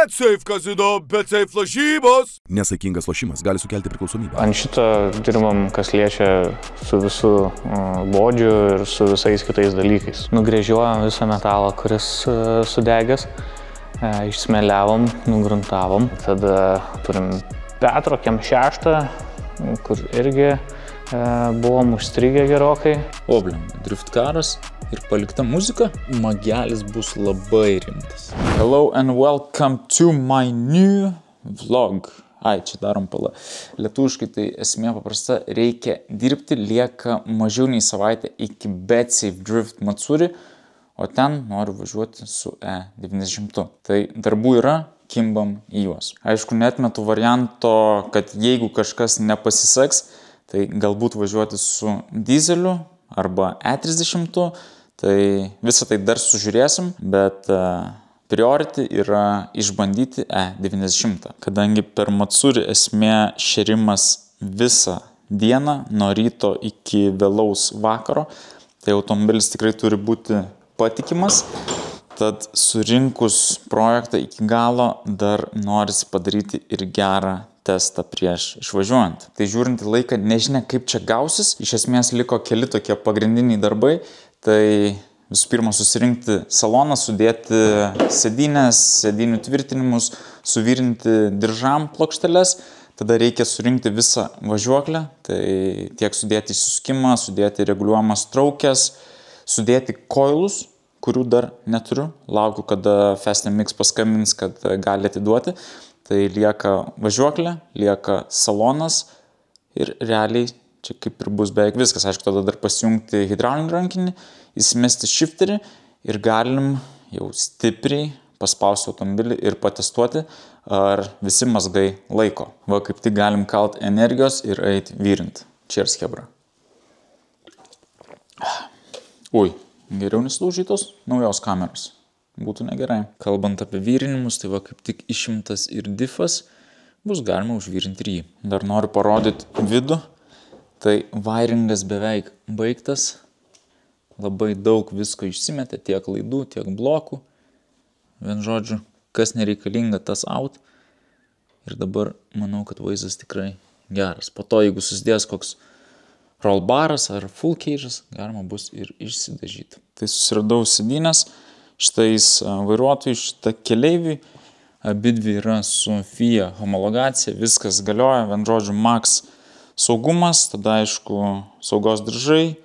BetSafe kazino, BetSafe lažybos. Nesaikingas lošimas gali sukelti priklausomybę. Ant šito dirbam, kas liečia su visu bodžiu ir su visais kitais dalykais. Nugrėžiuojam visą metalą, kuris sudegęs, išsmeliavom, nugruntavom. Tada turim Petro Kem6, kur irgi buvom užstrigę gerokai. Obliam, driftkaras ir palikta muzika, magelis bus labai rimtas. Hello and welcome to my new vlog. Čia darom pala. Lietuviškai tai esmė paprasta, reikia dirbti, lieka mažiau nei savaitę iki BetSafe Drift Matsuri, o ten noriu važiuoti su E90. Tai darbų yra, kimbam į juos. Aišku, neatmetu varianto, kad jeigu kažkas nepasiseks, tai galbūt važiuoti su dizeliu arba E30, tai visą tai dar sužiūrėsim, bet priority yra išbandyti E90. Kadangi per Matsuri esmė šėrimas visą dieną, nuo ryto iki vėlaus vakaro, tai automobilis tikrai turi būti patikimas. Tad surinkus projektą iki galo dar norisi padaryti ir gerą testą prieš išvažiuojant. Tai žiūrint į laiką, nežinia kaip čia gausis. Iš esmės liko keli tokie pagrindiniai darbai. Tai visų pirma susirinkti saloną, sudėti sėdynės, sėdynių tvirtinimus, suvirinti diržam plokšteles. Tada reikia surinkti visą važiuoklę. Tai tiek sudėti išsisukimą, sudėti reguliuojamas traukės, sudėti koilus, kurių dar neturiu. Laukiu, kada Fast MX paskambins, kad gali atiduoti. Tai lieka važiuoklė, lieka salonas ir realiai čia kaip ir bus beveik viskas. Aišku, tada dar pasijungti hidraulinį rankinį, įsimesti shifterį ir galim jau stipriai paspausti automobilį ir patestuoti, ar visi mazgai laiko. Va, kaip tik galim kalt energijos ir eiti vyrint. Cheers, hebra. Ui, geriau neslaužytos naujos kameros. Būtų negerai. Kalbant apie vyrinimus, tai va kaip tik išimtas ir diffas, bus galima užvyrinti ir jį. Dar noriu parodyti vidų. Tai vairingas beveik baigtas. Labai daug visko išsimetė, tiek laidų, tiek blokų. Vien žodžiu, kas nereikalinga, tas out. Ir dabar manau, kad vaizdas tikrai geras. Po to, jeigu susidės koks roll baras ar full cage'as, galima bus ir išsidažyti. Tai susiradau sėdynės. Šitais vairuotojai, šitą keleiviui, abidvi yra su FIA homologacija, viskas galioja, vien žodžiu, max saugumas, tada aišku saugos diržai,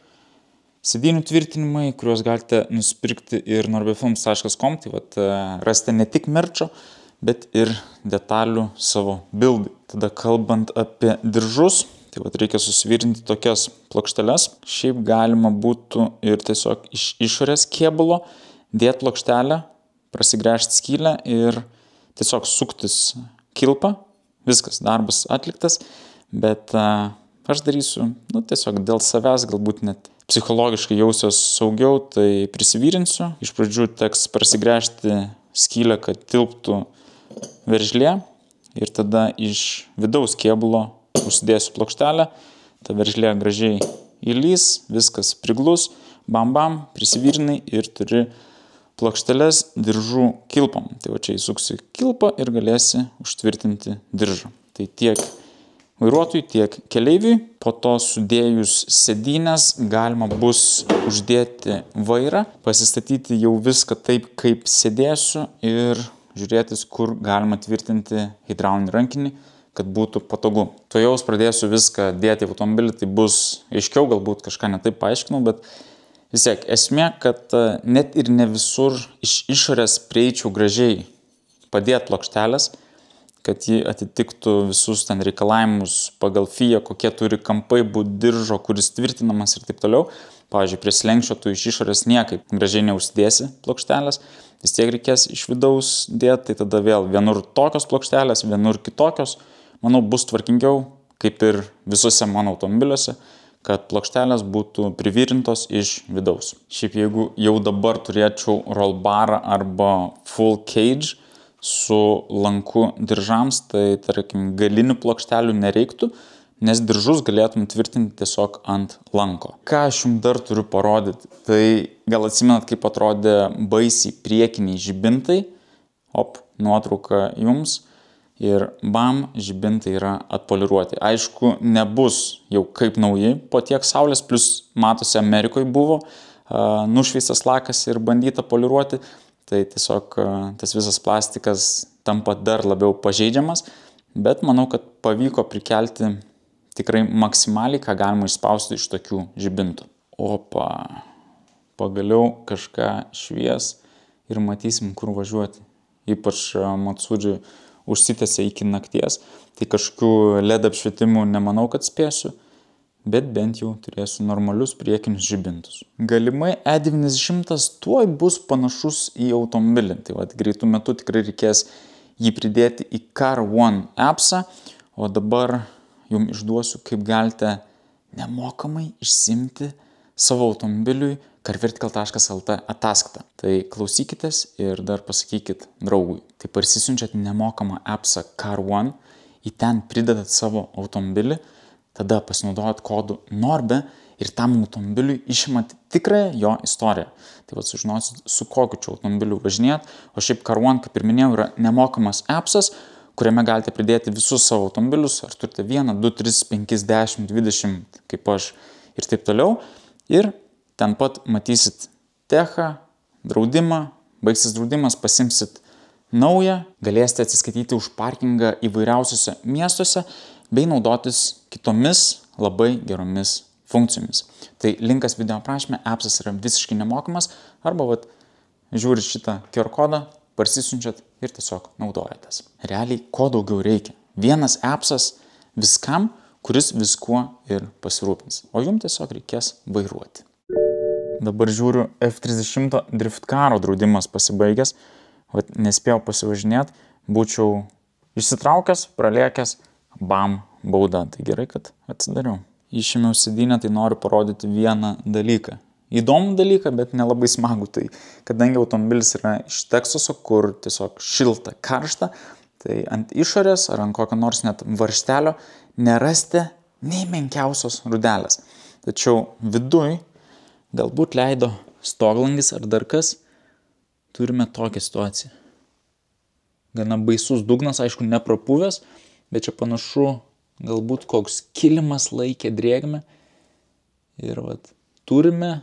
sėdynių tvirtinimai, kuriuos galite nusipirkti ir norbefilms.com, tai vat rasite ne tik merčo, bet ir detalių savo bildai. Tada kalbant apie diržus, tai vat reikia susivirinti tokias plokšteles. Šiaip galima būtų ir tiesiog iš išorės kėbulo dėti plokštelę, prasigręžti skylę ir tiesiog suktis kilpą. Viskas, darbas atliktas, bet aš darysiu, tiesiog dėl savęs, galbūt net psichologiškai jausiuos saugiau, tai prisivyrinsiu. Iš pradžių teks prasigręžti skylę, kad tilptų veržlė ir tada iš vidaus kėbulo užsidėsiu plokštelę, ta veržlė gražiai įlys, viskas priglus, bam bam, prisivyrinai ir turi plokšteles diržų kilpom. Tai va čia įsuksi kilpą ir galėsi užtvirtinti diržą. Tai tiek vairuotojui, tiek keleiviui. Po to sudėjus sėdynės galima bus uždėti vairą, pasistatyti jau viską taip, kaip sėdėsiu ir žiūrėtis, kur galima tvirtinti hidraulinį rankinį, kad būtų patogu. Tuojaus pradėsiu viską dėti į automobilį, tai bus aiškiau, galbūt kažką ne taip paaiškinau, bet vis tiek, esmė, kad net ir ne visur iš išorės prieičiau gražiai padėti plokštelės, kad ji atitiktų visus ten reikalavimus pagal FIA, kokie turi kampai būti diržo, kuris tvirtinamas ir taip toliau. Pavyzdžiui, prie slenkščio tu iš išorės niekaip gražiai neužsidėsi plokštelės, vis tiek reikės iš vidaus dėti, tai tada vėl vienur tokios plokštelės, vienur kitokios. Manau, bus tvarkingiau, kaip ir visuose mano automobiliuose, kad plokštelės būtų privirintos iš vidaus. Šiaip jeigu jau dabar turėčiau roll barą arba full cage su lanku diržams, tai tarkim galinių plokštelių nereiktų, nes diržus galėtum tvirtinti tiesiog ant lanko. Ką aš jums dar turiu parodyti? Tai gal atsimenat, kaip atrodė baisiai priekiniai žibintai nuotrauka jums ir bam, žibintai yra atpoliruoti. Aišku, nebus jau kaip nauji po tiek saulės, plus matosi Amerikoje buvo nušveistas lakas ir bandyta poliruoti, tai tiesiog tas visas plastikas tampa dar labiau pažeidžiamas, bet manau, kad pavyko prikelti tikrai maksimaliai, ką galima išspausti iš tokių žibintų. Pagaliau kažką švies ir matysim, kur važiuoti. Ypač Matsuri užsitęsė iki nakties, tai kažkokių LED apšvietimų nemanau, kad spėsiu, bet bent jau turėsiu normalius priekinius žibintus. Galimai E90 tuoj bus panašus į automobilį, tai greitų metų tikrai reikės jį pridėti į Car One appsą, o dabar jums išduosiu, kaip galite nemokamai išsimti savo automobiliui carvertical.lt ataskaitą. Tai klausykitės ir dar pasakykit draugui. Tai parsisiunčiat nemokamą appsą Car One, į ten pridedat savo automobilį, tada pasinaudojat kodu NORBE ir tam automobiliui išimat tikrąją jo istoriją. Tai sužinosit, su kokiu čia automobiliu važinėjat, o šiaip Car One, kaip ir minėjau, yra nemokamas appsas, kuriame galite pridėti visus savo automobilius, ar turite 1, 2, 3, 5, 10, 20, kaip aš ir taip toliau. Ir ten pat matysit techą, draudimą, baigsis draudimas, pasimsit naują, galėsite atsiskaityti už parkingą įvairiausiuose miestuose, bei naudotis kitomis labai geromis funkcijomis. Tai linkas video aprašyme, appsas yra visiškai nemokamas, arba žiūrit šitą QR kodą, parsisiunčiat ir tiesiog naudojatės. Realiai, ko daugiau reikia? Vienas appsas viskam, kuris viskuo ir pasirūpins, o jums tiesiog reikės vairuoti. Dabar žiūriu, F30 driftcaro draudimas pasibaigęs, nespėjau pasivažinėti, būčiau išsitraukęs, pralėkęs, bam, bauda. Tai gerai, kad atsidariau. Išėmiau sėdynę, tai noriu parodyti vieną dalyką. Įdomų dalyką, bet nelabai smagų. Tai kadangi automobilis yra iš Teksaso, kur tiesiog šilta, karšta, tai ant išorės ar ant kokio nors net varžtelio nerasite nei menkiausios rudelės. Tačiau viduj galbūt leido stoglangis ar dar kas, turime tokią situaciją. Gana baisus dugnas, aišku, neprapuvęs, bet čia panašu galbūt koks kilimas laikė drėgmę. Ir turime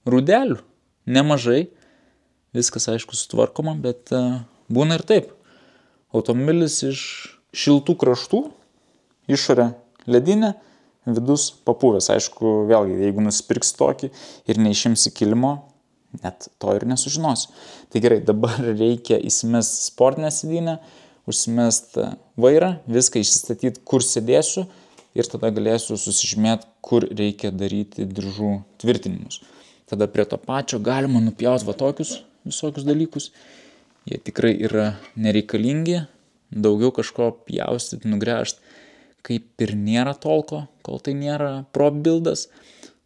rudelių, nemažai, viskas aišku sutvarkoma, bet būna ir taip. Automobilis iš šiltų kraštų, išorė ledinė, vidus papuvęs. Aišku, vėlgi, jeigu nusipirks tokį ir neišimsi kilimo, net to ir nesužinosi. Tai gerai, dabar reikia įsimest sportinę sėdynę, užsimest vairą, viską išsistatyti, kur sėdėsiu ir tada galėsiu susižymėti, kur reikia daryti diržų tvirtinimus. Tada prie to pačio galima nupjauti tokius visokius dalykus. Jie tikrai yra nereikalingi, daugiau kažko pjaustyti, nugręžti. Kaip ir nėra tolko, kol tai nėra pro buildas.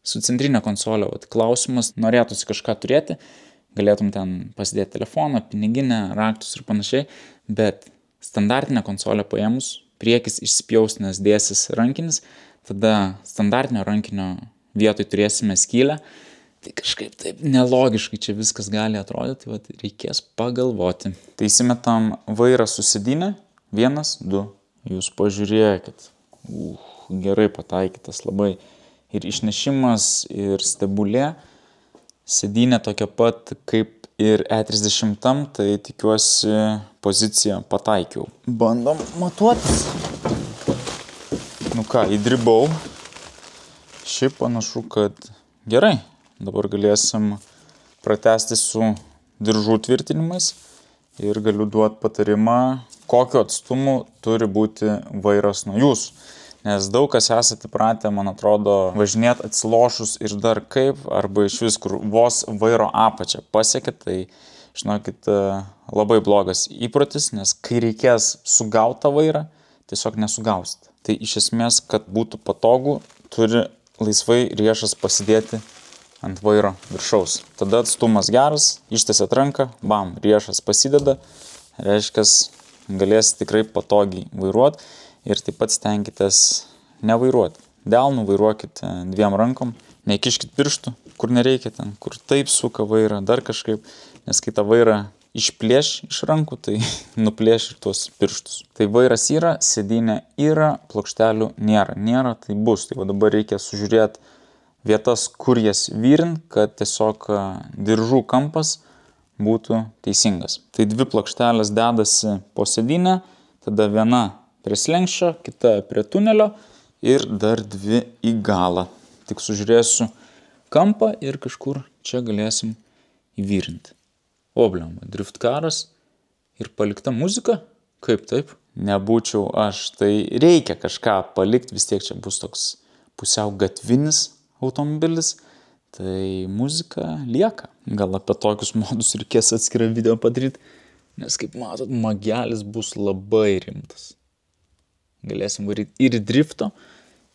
Su centrinė konsolė, klausimas, norėtųsi kažką turėti, galėtum ten pasidėti telefoną, piniginę, raktus ir panašiai, bet standartinę konsolę paėmus, priekis išspjaus, nes dėsis rankinis, tada standartinio rankinio vietoj turėsime skylę, tai kažkaip taip nelogiškai čia viskas gali atrodyti, tai reikės pagalvoti. Tai įsimetam vairą su sėdynė, 1, 2. Jūs pažiūrėkit, gerai pataikytas labai ir išnešimas, ir stebulė, sėdynė tokia pat kaip ir E30, tai tikiuosi poziciją pataikiau. Bandom matuotis. Nu ką, įdribau. Šiaip panašu, kad gerai. Dabar galėsim pratęsti su diržų tvirtinimais ir galiu duoti patarimą, kokiu atstumu turi būti vairas nuo jūsų. Nes daug kas esate pratę, man atrodo, važinėti atsilošus ir dar kaip, arba iš vis, kur vos vairo apačią pasiekit, tai, žinokit, labai blogas įprotis, nes kai reikės sugauti tą vairą, tiesiog nesugausit. Tai iš esmės, kad būtų patogu, turi laisvai riešas pasidėti ant vairo viršaus. Tada atstumas geras, ištiesiat ranką, bam, riešas pasideda, reiškias, galėsit tikrai patogiai vairuoti ir taip pat stenkitės nevairuoti. Delnu vairuokit 2 rankom, nekiškit pirštų, kur nereikia ten, kur taip suka vairą, dar kažkaip, nes kai tą vairą išplėš iš rankų, tai nuplėš ir tuos pirštus. Tai vairas yra, sėdynė yra, plokštelių nėra, tai bus. Tai va dabar reikia sužiūrėti vietas, kur jas vyrint, kad tiesiog diržų kampas būtų teisingas. Tai 2 plokštelės dedasi po sėdynę, tada viena prie slenkščio, kita prie tunelio ir dar 2 į galą. Tik sužiūrėsiu kampą ir kažkur čia galėsim įvyrinti. Obliamba, driftkaras ir palikta muzika? Kaip taip? Nebūčiau aš, tai reikia kažką palikti, vis tiek čia bus toks pusiau gatvinis automobilis, tai muzika lieka. Gal apie tokius modus reikės atskirą video padaryti, nes kaip matot, magelis bus labai rimtas. Galėsim varyti ir į drifto,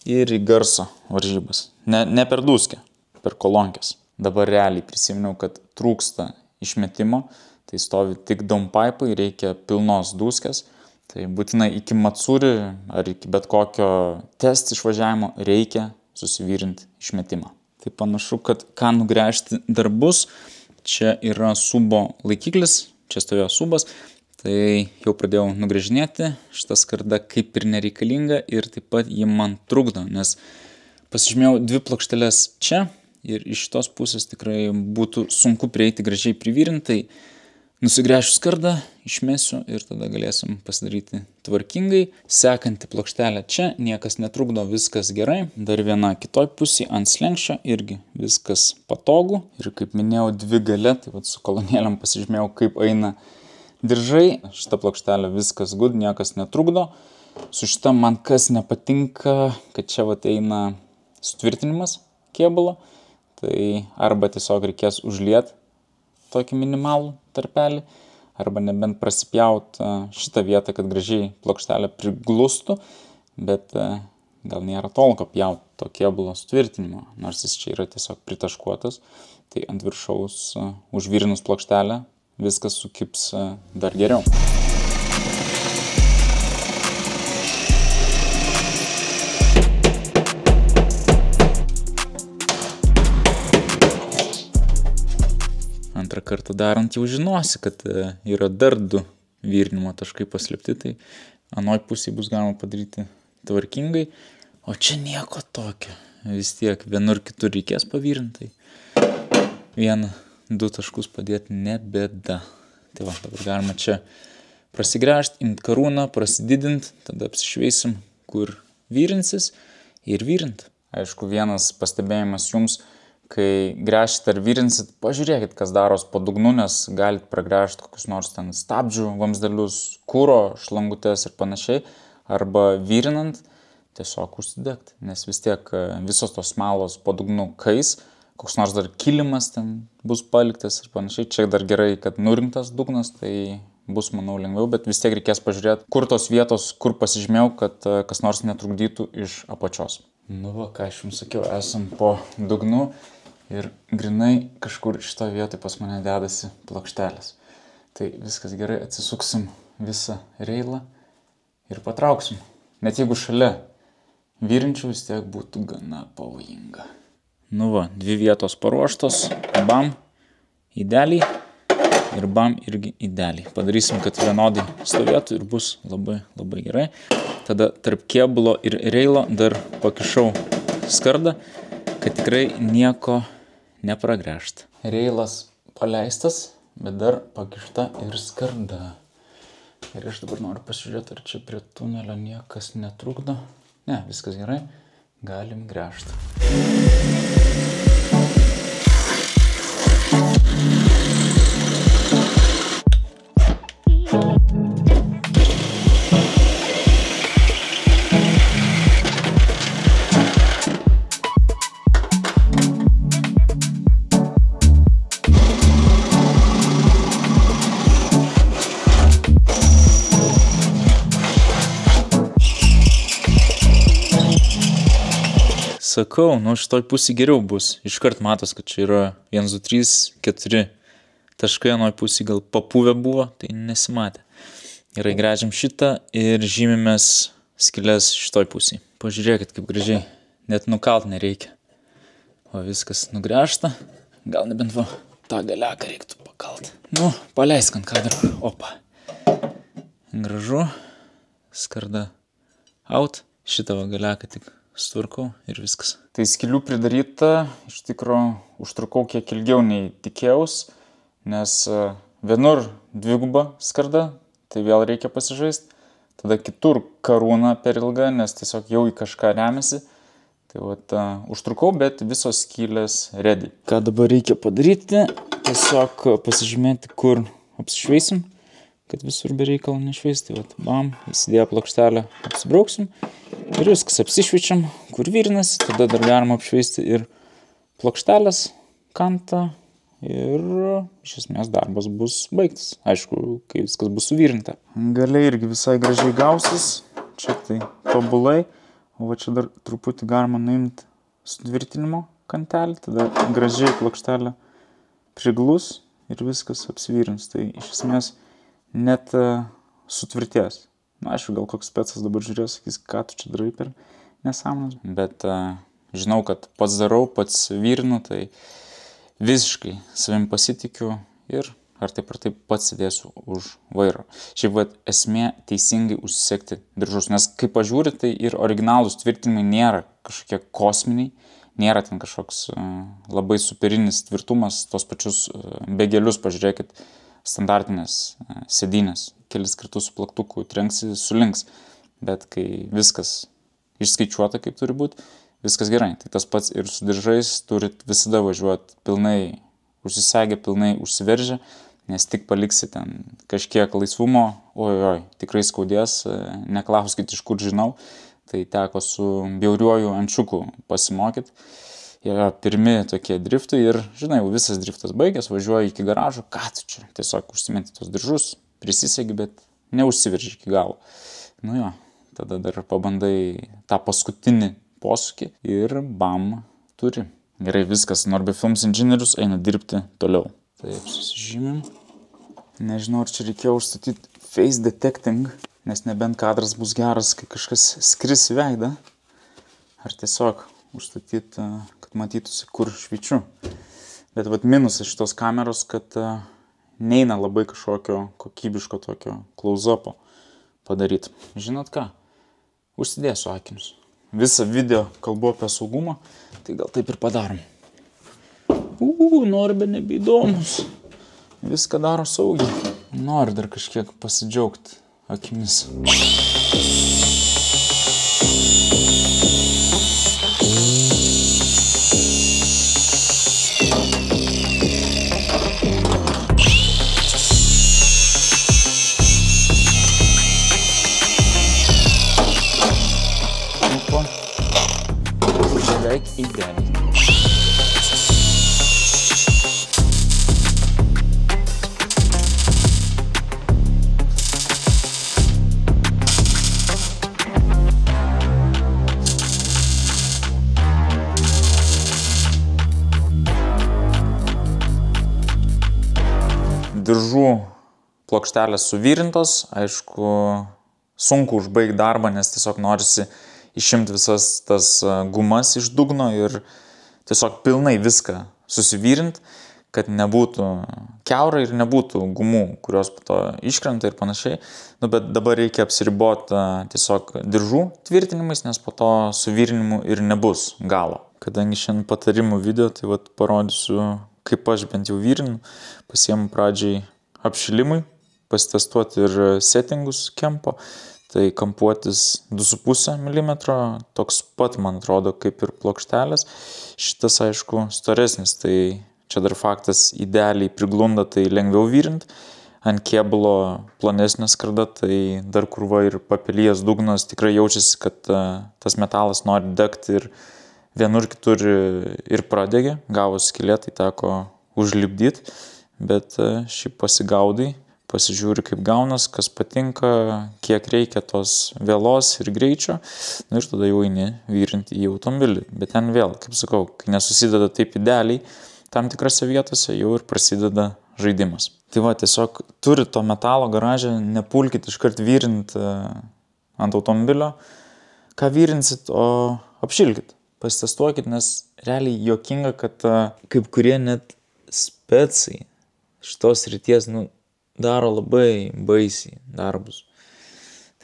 ir į garso varžybas. Ne per duskę, per kolonkės. Dabar realiai prisiminiau, kad trūksta išmetimo, tai stovi tik downpipai, reikia pilnos duskės. Tai būtinai iki Matsuri ar iki bet kokio test išvažiavimo reikia susivyrinti išmetimą. Tai panašu, kad ką nugręžti dar bus. Čia yra subo laikiklis, čia stovėjo subas. Tai jau pradėjau nugręžinėti. Šita skarda kaip ir nereikalinga ir taip pat ji man trukdo, nes pasižymėjau 2 plokšteles čia ir iš šitos pusės tikrai būtų sunku prieiti gražiai privyrintai. Nusigręšiu skardą, išmesiu ir tada galėsim pasidaryti tvarkingai. Sekanti plokštelė čia, niekas netrukdo, viskas gerai. Dar viena kitoj pusėje ant slenkščio, irgi viskas patogu. Ir kaip minėjau, 2 gale, tai vat su kolonėlėm pasižymėjau, kaip eina diržai. Šita plokštelė viskas good, niekas netrukdo. Su šita man kas nepatinka, kad čia vat eina sutvirtinimas kėbulo. Tai arba tiesiog reikės užliet tokį minimalų tarpelį, arba nebent prasipjaut šitą vietą, kad gražiai plokštelė priglustų, bet gal nėra tolko pjaut to kėbulo sutvirtinimo, nors jis čia yra tiesiog pritaškuotas, tai ant viršaus užvirinus plokštelę viskas sukips dar geriau. Antrą kartą darant jau žinosi, kad yra dar 2 vyrinimo taškai paslėpti, tai anoj pusėje bus galima padaryti tvarkingai, o čia nieko tokio. Vis tiek vienur kitur reikės pavyrinti, tai 1-2 taškus padėti ne bėda. Tai va, dabar galima čia prasigręžti, imti karūną, prasididinti, tada apsišveisim, kur vyrinsis ir vyrint. Aišku, vienas pastebėjimas jums, kai gręžit ar vyrinsit, pažiūrėkit, kas daros po dugnu, nes galit pragręžti kokius nors ten stabdžių vamzdelius, kuro, šlangutės ir panašiai, arba vyrinant tiesiog užsidegti, nes vis tiek visos tos smalos po dugnu kais, koks nors dar kilimas ten bus paliktas ir panašiai. Čia dar gerai, kad nurinktas dugnas, tai bus, manau, lengviau, bet vis tiek reikės pažiūrėti, kur tos vietos, kur pasižymėjau, kad kas nors netrukdytų iš apačios. Nu va, ką aš jums sakiau, esam po dugnu. Ir grinai kažkur šito vietoj pas mane dedasi plokštelės. Tai viskas gerai, atsisuksim visą reilą ir patrauksim. Net jeigu šalia vyrinčių, vis tiek būtų gana pavojinga. Nu va, 2 vietos paruoštos, bam, įdelį ir bam irgi įdelį. Padarysim, kad vienodai stovėtų ir bus labai, labai gerai. Tada tarp kėbulo ir reilo dar pakišau skardą, kad tikrai nieko nepragręžt. Reilas paleistas, bet dar pakišta ir skarda. Ir aš dabar noriu pasižiūrėti, ar čia prie tunelio niekas netrukdo. Ne, viskas gerai, galim gręžti. Sakau, nu šitoj pusė geriau bus. Iškart matos, kad čia yra 1, 2, 3, 4 taškai, anoj pusė gal papuvę buvo, tai nesimatė. Gerai, gręžiam šitą ir žymimės skylės šitoj pusė. Pažiūrėkit, kaip gražiai, net nukalt nereikia. O viskas nugręžta, gal nebent va, tą galiaką reiktų pakalt. Nu, paleisk ant kadro. Opa. Gražu. Skarda out. Šitą galiaką tik sutvarkau ir viskas. Tai skylių pridaryta, iš tikrųjų užtrukau kiek ilgiau nei tikėjaus, nes vienur dviguba skarda, tai vėl reikia pasižaisti. Tada kitur karūna per ilga, nes tiesiog jau į kažką remiasi. Tai vat, užtrukau, bet visos skylės ready. Ką dabar reikia padaryti? Tiesiog pasižymėti, kur apsišveisim, kad visur be reikalo nešveisti. Vat, bam, įsidėję plokštelę apsibrauksim ir viskas apsišveičiam, kur vyrinasi. Tada dar galima apšveisti ir plokštelės kantą ir iš esmės darbas bus baigtas. Aišku, kai viskas bus suvyrinta. Galiai irgi visai gražiai gausis. Čia tai tobulai. O va čia dar truputį galima nuimti sutvirtinimo kantelį, tada gražiai plokštelę priglus ir viskas apsivyrins. Tai iš esmės net sutvirties. Na, aišku, gal koks specas dabar žiūrės, sakys, ką tu čia darai per nesąmonės. Bet žinau, kad pats darau, pats vyrinu, tai visiškai savim pasitikiu ir ar taip pats sėdėsiu už vairo. Šiaip vat, esmė teisingai užsisekti diržus, nes kai pažiūri, tai ir originalūs tvirtinimai nėra kažkokie kosminiai, nėra ten kažkoks labai superinis tvirtumas, tos pačius begelius, pažiūrėkit, standartinės sėdynės, kelis kartus su plaktuku trenksi, sulinks, bet kai viskas išskaičiuota kaip turi būti, viskas gerai. Tai tas pats ir su diržais turit visada važiuoti pilnai užsisegę, pilnai užsiveržę, nes tik paliksi ten kažkiek laisvumo, oi, tikrai skaudės, neklauskit iš kur žinau, tai teko su bjauriuoju ančiuku pasimokyti. Jie pirmi tokie driftai ir, žinai, jau visas driftas baigęs, važiuoju iki garažo, ką tu čia, tiesiog užsimeti tos diržus, prisisegi, bet neužsiverži iki galo. Nu jo, tada dar pabandai tą paskutinį posūkį ir bam, turi. Gerai, viskas, Norbe Films inžinierius eina dirbti toliau. Taip, susižymim. Nežinau, ar čia reikėjo užstatyti face detecting, nes nebent kadras bus geras, kai kažkas skris į veidą. Ar tiesiog užstatyti, kad matytųsi, kur švyčiu. Bet vat minusas šitos kameros, kad neina labai kažkokio kokybiško tokio close-upo padaryti. Žinot ką? Užsidėsiu akinius. Visą video kalbu apie saugumą, tai gal taip ir padarom. Norbe nebeįdomus. Viską daro saugiai. Noriu dar kažkiek pasidžiaugti akimis. Beveik idealiai. Diržų plokštelės suvyrintos, aišku, sunku užbaigti darbą, nes tiesiog norisi išimti visas tas gumas iš dugno ir tiesiog pilnai viską susivyrint, kad nebūtų kiaura ir nebūtų gumų, kurios po to iškrenta ir panašiai. Nu, bet dabar reikia apsiriboti tiesiog diržų tvirtinimais, nes po to suvyrinimu ir nebus galo. Kadangi šiandien patarimų video, tai vat parodysiu, kaip aš bent jau vyrinu. Pasiemu pradžiai apšilimui, pasitestuoti ir settingus kempo. Tai kampuotis 2,5 mm, toks pat, man atrodo, kaip ir plokštelės. Šitas, aišku, storesnis, tai čia dar faktas idealiai priglunda, tai lengviau vyrint. Ant kėbulo plonesnė skarda, tai dar kurva ir papelyjas dugnas tikrai jaučiasi, kad tas metalas nori degti ir vienur kitur ir pradegė. Gavos skylė, tai teko užlipdyti, bet šiaip pasigaudai. Pasižiūri, kaip gaunas, kas patinka, kiek reikia tos vėlos ir greičio, ir tada jau eini vyrinti į automobilį. Bet ten vėl, kaip sakau, kai nesusideda taip idealiai, tam tikrose vietose jau ir prasideda žaidimas. Tai va, tiesiog turit to metalo garaže, nepulkit iškart vyrint ant automobilio. Ką vyrinsit, o apšilkit, pasitestuokit, nes realiai juokinga, kad kaip kurie net specai šitos srities, daro labai baisiai darbus.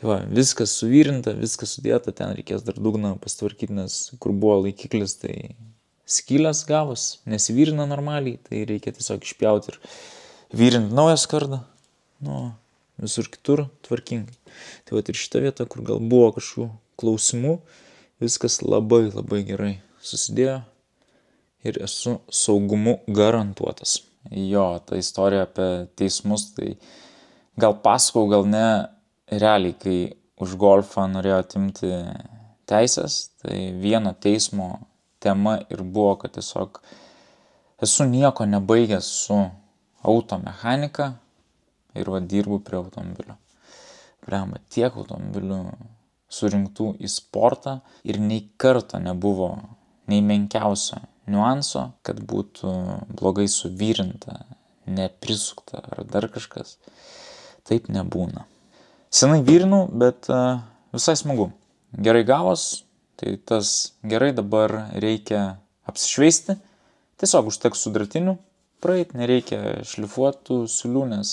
Tai va, viskas suvyrinta, viskas sudėta, ten reikės dar dugną pastvarkyti, nes kur buvo laikiklis, tai skylės gavos, nesivyrina normaliai, tai reikia tiesiog išpjauti ir vyrinti naują skardą, visur kitur tvarkingai. Tai va, ir šitą vietą, kur gal buvo kažkokių klausimų, viskas labai labai gerai susidėjo ir esu saugumu garantuotas. Jo, ta istorija apie teismus, tai gal pasakau, gal ne, realiai, kai už golfą norėjo atimti teisės, tai vieno teismo tema ir buvo, kad tiesiog esu nieko nebaigęs su automechanika ir va dirbu prie automobilio. Blemba, tiek automobilių surinktų į sportą ir nei karto nebuvo nei menkiausio niuanso, kad būtų blogai suvyrinta, neprisukta ar dar kažkas. Taip nebūna. Senai vyrinau, bet visai smagu. Gerai gavos, tai tas gerai, dabar reikia apsišveisti. Tiesiog užteks su dratiniu praeit, nereikia šlifuotų siūlių, nes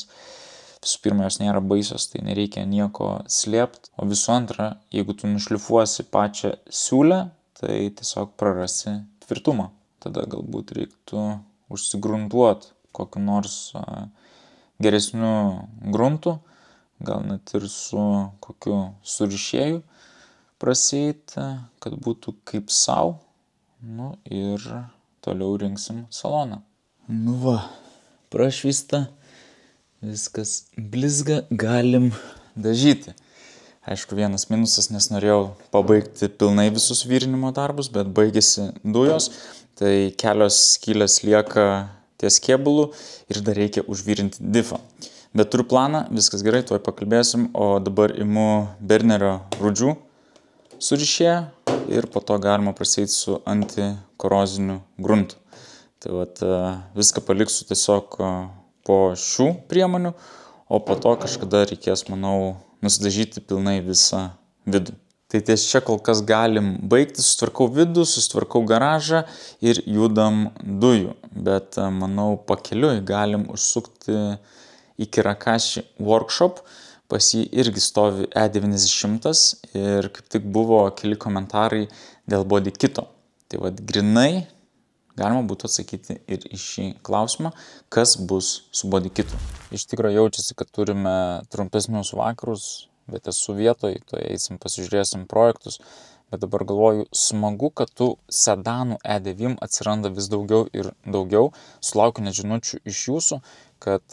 visų pirma, jos nėra baisios, tai nereikia nieko slėpt. O visų antra, jeigu tu nušlifuosi pačią siūlę, tai tiesiog prarasi tvirtumą. Tada galbūt reiktų užsigruntuoti kokiu nors geresniu gruntu, gal net ir su kokiu surišėju prasieiti, kad būtų kaip sau. Ir toliau rinksim saloną. Prašvysta, viskas blizga, galim dažyti. Aišku, vienas minusas, nes norėjau pabaigti pilnai visus vyrinimo darbus, bet baigėsi dujos, tai kelios skylės lieka ties kėbulu ir dar reikia užvyrinti difą. Bet turiu planą, viskas gerai, tuoj pakalbėsim, o dabar imu Bernerio rūdžių surišėją ir po to galima prasieiti su antikoroziniu gruntu. Tai vat, viską paliksiu tiesiog po šių priemonių, o po to kažkada reikės, manau, nusidažyti pilnai visą vidų. Tai ties čia kol kas galim baigti, sustvarkau vidų, sustvarkau garažą ir judam dujų. Bet, manau, pakeliui galim užsukti į Kirakashi workshop, pas jį irgi stovi E90 ir kaip tik buvo keli komentarai dėl body kito. Tai vat grinai galima būtų atsakyti ir į šį klausimą, kas bus su body kitu. Iš tikrųjų jaučiasi, kad turime trumpesnius vakarus, bet esu vietoj, tai eisim pasižiūrėsim projektus. Bet dabar galvoju, smagu, kad tų sedanų E9 atsiranda vis daugiau ir daugiau. Sulaukiu net žinučių iš jūsų, kad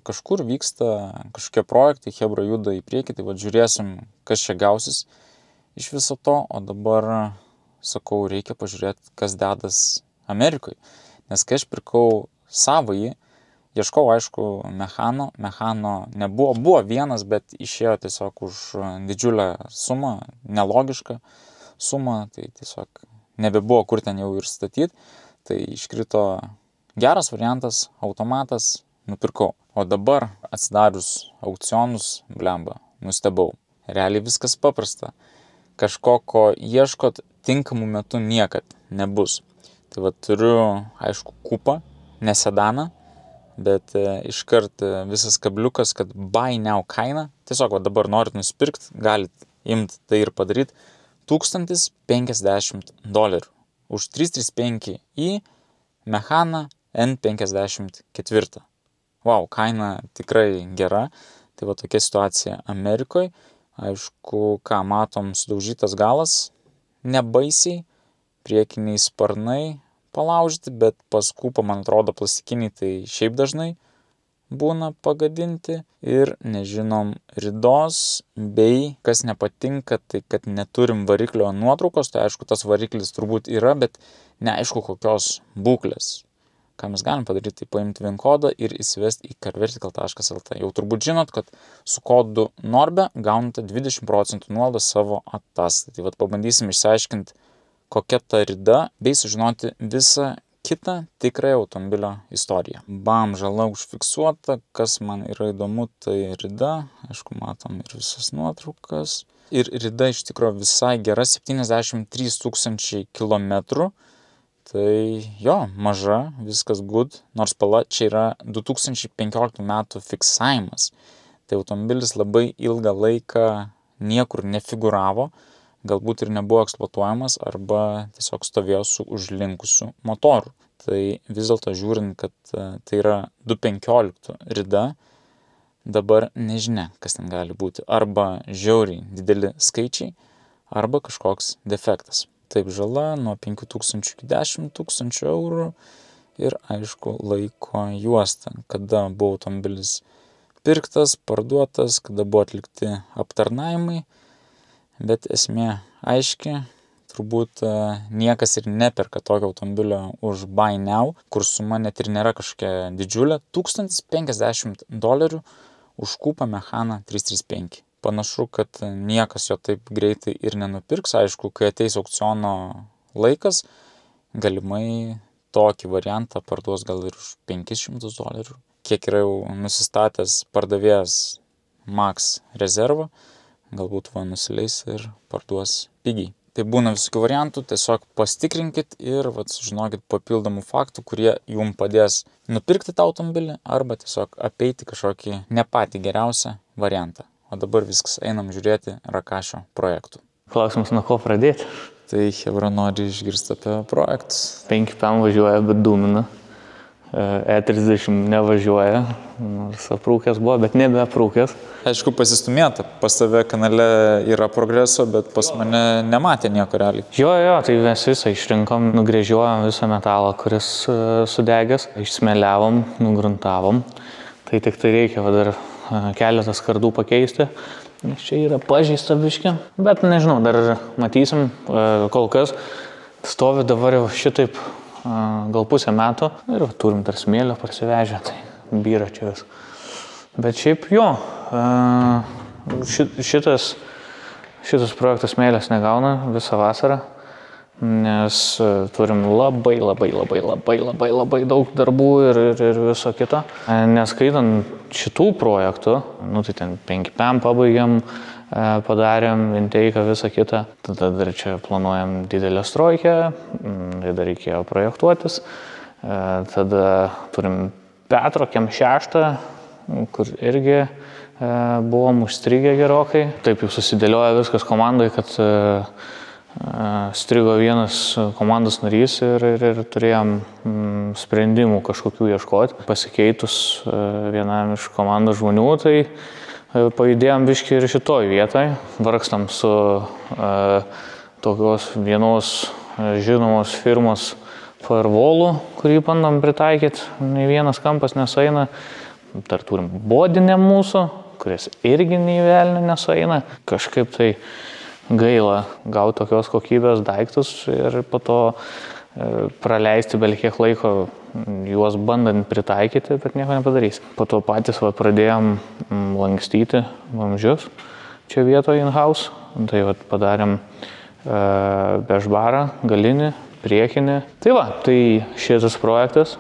kažkur vyksta kažkokie projektai, chebra juda į priekį, tai žiūrėsim, kas čia gausis iš viso to. O dabar, sakau, reikia pažiūrėti, kas dedas Amerikoje. Nes kai aš pirkau savąjį, ieškau, aišku, mechano nebuvo, buvo vienas, bet išėjo tiesiog už didžiulę sumą, nelogišką sumą, tai tiesiog nebebuvo kur ten jau ir statyti, tai iškrito geras variantas, automatas, nupirkau. O dabar atsidarius aukcionus, blemba, nustebau. Realiai viskas paprasta. Kažko, ko ieškot, tinkamų metų niekad nebus. Tai va turiu, aišku, kupą, ne sedaną, bet iškart visas kabliukas, kad buy now kaina. Tiesiog va dabar norit nusipirkti, galit imti tai ir padaryti. $1050 už 335i Mechana N54. Vau, kaina tikrai gera. Tai va tokia situacija Amerikoje. Aišku, ką matom, sudaužytas galas, nebaisiai, priekiniai sparnai palaužyti, bet pas kupą, man atrodo, plastikiniai tai šiaip dažnai būna pagadinti. Ir nežinom ridos, bei kas nepatinka, tai kad neturim variklio nuotraukos, tai aišku, tas variklis turbūt yra, bet neaišku kokios būklės. Ką mes galim padaryti, tai paimti VIN kodą ir įsivesti į carvertical.lt. Jau turbūt žinot, kad su kodu NORBE gaunate 20% nuolaidą savo ataskaitą. Tai vat pabandysim išsiaiškinti, kokia ta rida, bei sužinoti visą kitą tikrąją automobilio istoriją. Bam, žala užfiksuota, kas man yra įdomu, tai rida. Aišku, matom ir visas nuotraukas. Ir rida iš tikrųjų visai gera, 73 000 kilometrų. Tai jo, maža, viskas good, nors spalva čia yra 2015 metų fiksavimas. Tai automobilis labai ilgą laiką niekur nefiguravo, galbūt ir nebuvo eksploatuojamas arba tiesiog stovėjo su užlinkusiu motoru. Tai vis dėlto žiūrint, kad tai yra 2.15 rida, dabar nežinia, kas ten gali būti. Arba žiauriai dideli skaičiai, arba kažkoks defektas. Taip, žala nuo 5 000 iki 10 000 eurų ir aišku laiko juosta, kada buvo automobilis pirktas, parduotas, kada buvo atlikti aptarnavimai, bet esmė aiški, turbūt niekas ir neperka tokio automobilio už buy now, kur suma net ir nėra kažkokia didžiulė, $1050 už Coupe Mechana 335. Panašu, kad niekas jo taip greitai ir nenupirks. Aišku, kai ateis aukciono laikas, galimai tokį variantą parduos gal ir už $500. Kiek yra jau nusistatęs pardavėjas Max rezervą, galbūt nusileis ir parduos pigiai. Tai būna visokių variantų, tiesiog pasitikrinkit ir sužinokit papildomų faktų, kurie jums padės nupirkti tą automobilį arba tiesiog apeiti kažkokį ne patį geriausią variantą. O dabar viskas, einam žiūrėti Rakašio projektų. Klausimas, nuo ko pradėti? Tai Hebra nori išgirsti apie projektus. 5PM važiuoja, bet dūmina. E30 nevažiuoja, nors aprūkęs buvo, bet nebeaprūkęs. Aišku, pasistumėta. Pas tave kanale yra progreso, bet pas mane nematė nieko realiai. Jo, tai mes visą išrinkom, nugrėžiuojam visą metalą, kuris sudegęs, išsmeliavom, nugruntavom. Tai tik tai reikia dar keletą skardų pakeisti. Čia yra pažeista biškė, bet nežinau, dar matysim, kol kas stovi dabar jau šitaip gal pusę metų ir turim dar smėlio parsivežę, tai byra čia vis. Bet šiaip jo, šitas projektas smėlės negauna visą vasarą, nes turim labai daug darbų ir viso kito. Neskaitant šitų projektų, tai ten 5PM pabaigiam, padarėm, inteiką, visą kitą. Tada dar čia planuojam didelę strojkę, tai dar reikėjo projektuotis. Tada turim Petro Kem 6, kur irgi buvom užstrigę gerokai. Taip jau susidėlioja viskas komandai, kad strigo vienas komandos narys ir turėjom sprendimų kažkokių ieškoti. Pasikeitus vienam iš komandos žmonių, tai pajudėjom biškį ir šitoj vietoj. Vargstam su tokios vienos žinomos firmos firewall'u, kurį bandom pritaikyti. Nei vienas kampas nesueina. Dar turim bodinę mūsų, kuris irgi nei velnio nesueina. Kažkaip tai gaila gauti tokios kokybės daiktus ir po to praleisti belkiek laiko juos bandant pritaikyti, bet nieko nepadarys. Po to patys pradėjom lankstyti vamzdžius čia vietoje in-house. Tai padarėm bešbarą, galinį, priekinį. Tai šitas projektas.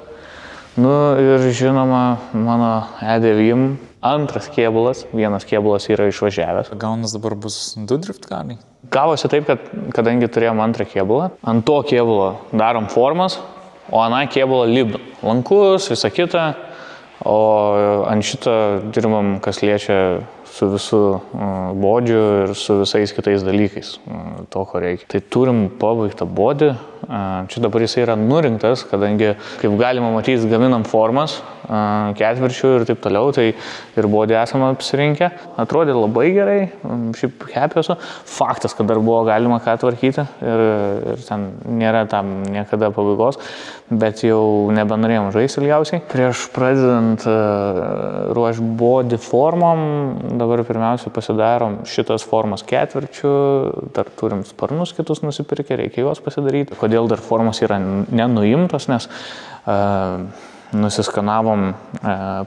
Ir žinoma, mano E9 antras kėbulas, vienas kėbulas yra išvažiavęs. Gaunas dabar bus 2 driftkarai? Gavosi taip, kad kadangi turėjom antrą kėbulą, ant to kėbulo darom formas, o aną kėbulą lipdom. Lankus, visą kitą, o ant šito dirbam, kas liečia su visų bodžiu ir su visais kitais dalykais, to, ko reikia. Tai turim pabaigtą bodį. Čia dabar jis yra nurinktas, kadangi, kaip galima matyti, gaminam formas, ketvirčių ir taip toliau, tai ir bodį esame apsirinkę. Atrodė labai gerai, šiaip happy esu. Faktas, kad dar buvo galima ką tvarkyti ir ten nėra tam niekada pabaigos, bet jau nebenorėjom žaisti ilgiausiai. Prieš pradedant ruošti bodį formom, dabar pirmiausia pasidarom šitas formas ketvirčių, dar turim sparnus kitus nusipirkę, reikia juos pasidaryti. Kodėl dar formos yra nenuimtos, nes nusiskanavom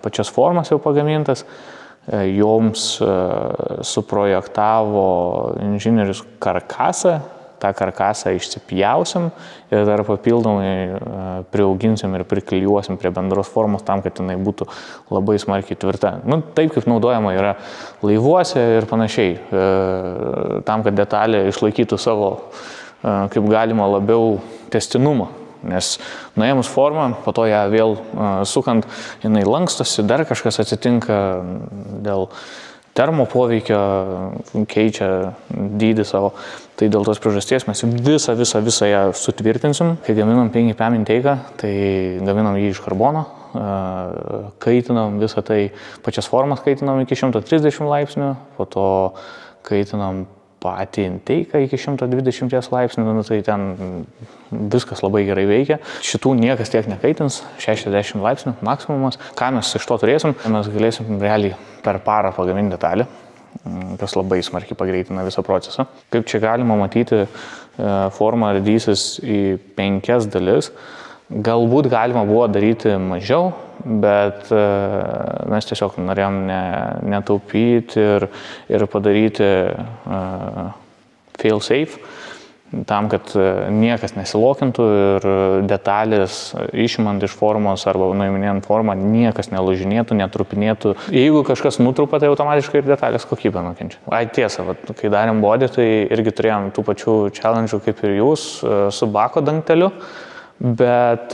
pačias formas jau pagamintas, joms suprojektavo inžinierius karkasą, tą karkasą išsipjausim ir dar papildomai priauginsim ir priklijuosim prie bendros formos tam, kad jinai būtų labai smarkiai tvirta. Taip kaip naudojama yra laivuose ir panašiai, tam, kad detalė išlaikytų savo kaip galima labiau testinumą. nes nuėmus formą, po to ją vėl sukant, jinai lankstosi, dar kažkas atsitinka dėl termo poveikio, keičia dydį savo. Tai dėl tos priežasties mes visą ją sutvirtinsim. Kai gaminam 5PM inteiką, tai gaminam jį iš karbono, kaitinam visą tai, pačias formas kaitinam iki 130 laipsnių, po to kaitinam patį inteiką iki 120 laipsnių, tai ten viskas labai gerai veikia. Šitų niekas tiek nekaitins, 60 laipsnių maksimumas. Ką mes iš to turėsim? Mes galėsim realiai per parą pagaminti detalį, kas labai smarkiai pagreitina visą procesą. Kaip čia galima matyti, forma ardysis į 5 dalis. Galbūt galima buvo daryti mažiau, bet mes tiesiog norėjom netaupyti ir padaryti fail safe, tam, kad niekas nesilokintų ir detalės išimant iš formos arba nuiminėjant formą niekas nelūžinėtų, netrupinėtų. Jeigu kažkas nutrupa, tai automatiškai ir detalės kokybė nukenčia. Tiesa, kai darėm body, tai irgi turėjom tų pačių challenge'ų kaip ir jūs su bako dangteliu, bet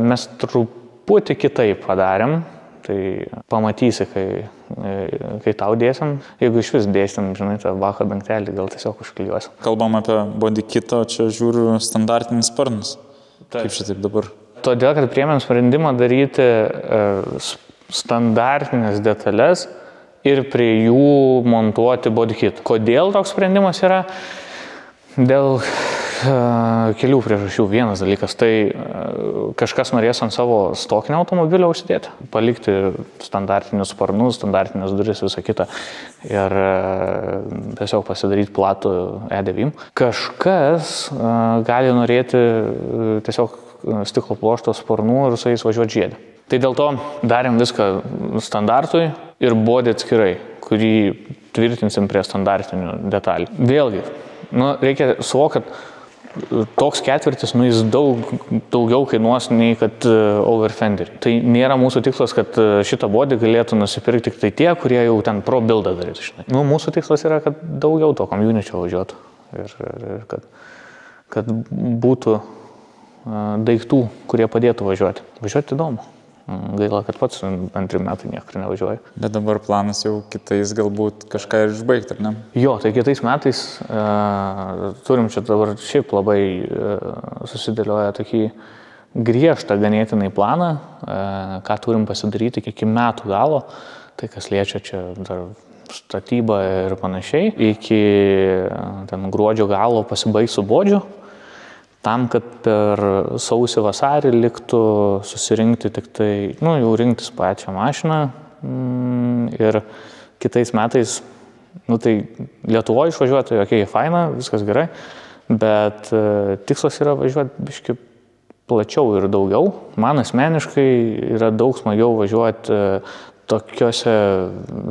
mes truputį kitaip padarėm. Tai pamatysi, kai tau dėsim. Jeigu iš vis dėsim, žinai, tą bako dangtelį, gal tiesiog užklijuosim. Kalbam apie body kitą, čia žiūriu standartinis sparnas. Kaip šitaip dabar? Todėl, kad priėmėm sprendimą daryti standartinės detalės ir prie jų montuoti body kit. Kodėl toks sprendimas yra? Dėl kelių priežasčių. Vienas dalykas, tai kažkas norės ant savo stokinio automobilio užsidėti, palikti standartinius sparnus, standartinius duris, visą kitą ir tiesiog pasidaryti platų E9. Kažkas gali norėti tiesiog stiklo pluošto sparnų ir su jais važiuoti žiedį. Tai dėl to darėm viską standartui ir body atskirai, kurį tvirtinsim prie standartinių detalių. Vėlgi, reikia suvokti, kad toks ketvirtis, jis daugiau kainuos nei kad overfenderį. Tai nėra mūsų tikslas, kad šitą body galėtų nusipirkti tik tai tie, kurie jau ten pro buildą darytų. Mūsų tikslas yra, kad daugiau to community važiuotų ir kad būtų daiktų, kurie padėtų važiuoti. Važiuoti įdomu. Gaila, kad pats 2 metai niekur nevažiuoju. Bet dabar planas jau kitais galbūt kažką ir išbaigti, ar ne? Jo, tai kitais metais turim čia dabar šiaip labai susidėlioja tokį griežtą ganėtinai planą, ką turim pasidaryti iki metų galo, tai kas liečia čia dar statybą ir panašiai. Iki gruodžio galo pasibaigs su bodžiu. Tam, kad per sausį vasarį liktų susirinkti tik tai, jau rinktis pačią mašiną ir kitais metais, tai Lietuvoje išvažiuoti, faina, viskas gerai, bet tikslas yra važiuoti biškį plačiau ir daugiau. Man asmeniškai yra daug smagiau važiuoti tokiuose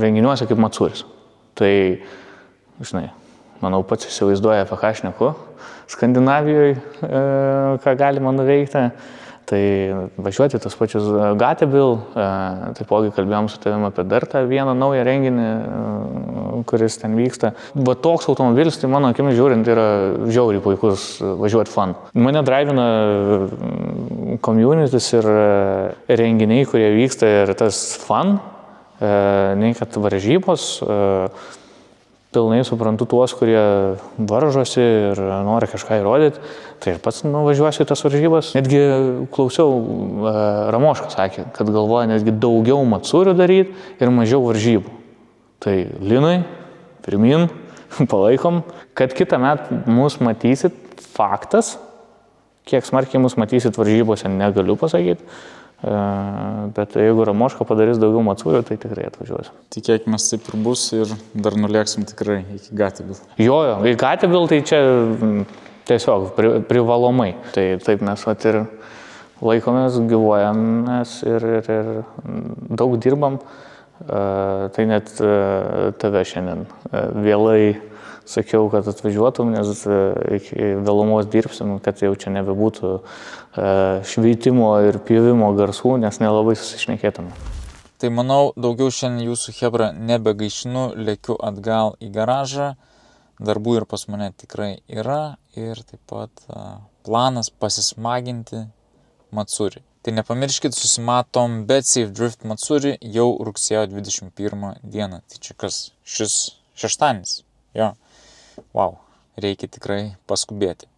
renginiuose kaip Matsuris. Tai, žinai, manau, pats įsivaizduoja, apie ką šneku. Skandinavijoje, ką galima nuveikti, tai važiuoti tos pačius Gatebil, taipogi kalbėjom su tavim apie dar tą vieną naują renginį, kuris ten vyksta. Va toks automobilis, tai mano akimis žiūrint, yra žiauriai puikus važiuoti fun. Mane drivina communities ir renginiai, kurie vyksta ir tas fun, nei kad varžybos. Pilnai suprantu tuos, kurie varžosi ir nori kažką įrodyti, tai ir pats nuvažiuosiu į tas varžybas. Netgi klausiau, Ramoškas sakė, kad galvoja netgi daugiau Matsurių daryti ir mažiau varžybų. Tai linai, pirmin, palaikom, kad kitą metą mus matysit, faktas, kiek smarkiai mus matysit varžybose, negaliu pasakyti. Bet jeigu Ramoška padarys daugiau Matsurių, tai tikrai atvažiuosiu. Tikėkime, taip ir bus ir dar nulėksim tikrai iki Gatebil. Jo, į Gatebil tai čia tiesiog privalomai. Tai taip mes ir laikomės, gyvuojamės ir daug dirbam. Tai net tave šiandien vėlai sakiau, kad atvažiuotum, nes iki vėlumos dirbsim, kad jau čia nebebūtų šveitimo ir pjovimo garsų, nes nelabai susišnekėtume. Tai manau, daugiau šiandien jūsų chebra nebegaišinu, lėkiu atgal į garažą. darbų ir pas mane tikrai yra ir taip pat planas pasismaginti Matsuri. Tai nepamirškit, susimatom Bet Safe Drift Matsuri jau rugsėjo 21 dieną. Tai čia kas? Šis šeštadienis. Jo. Wow. Reikia tikrai paskubėti.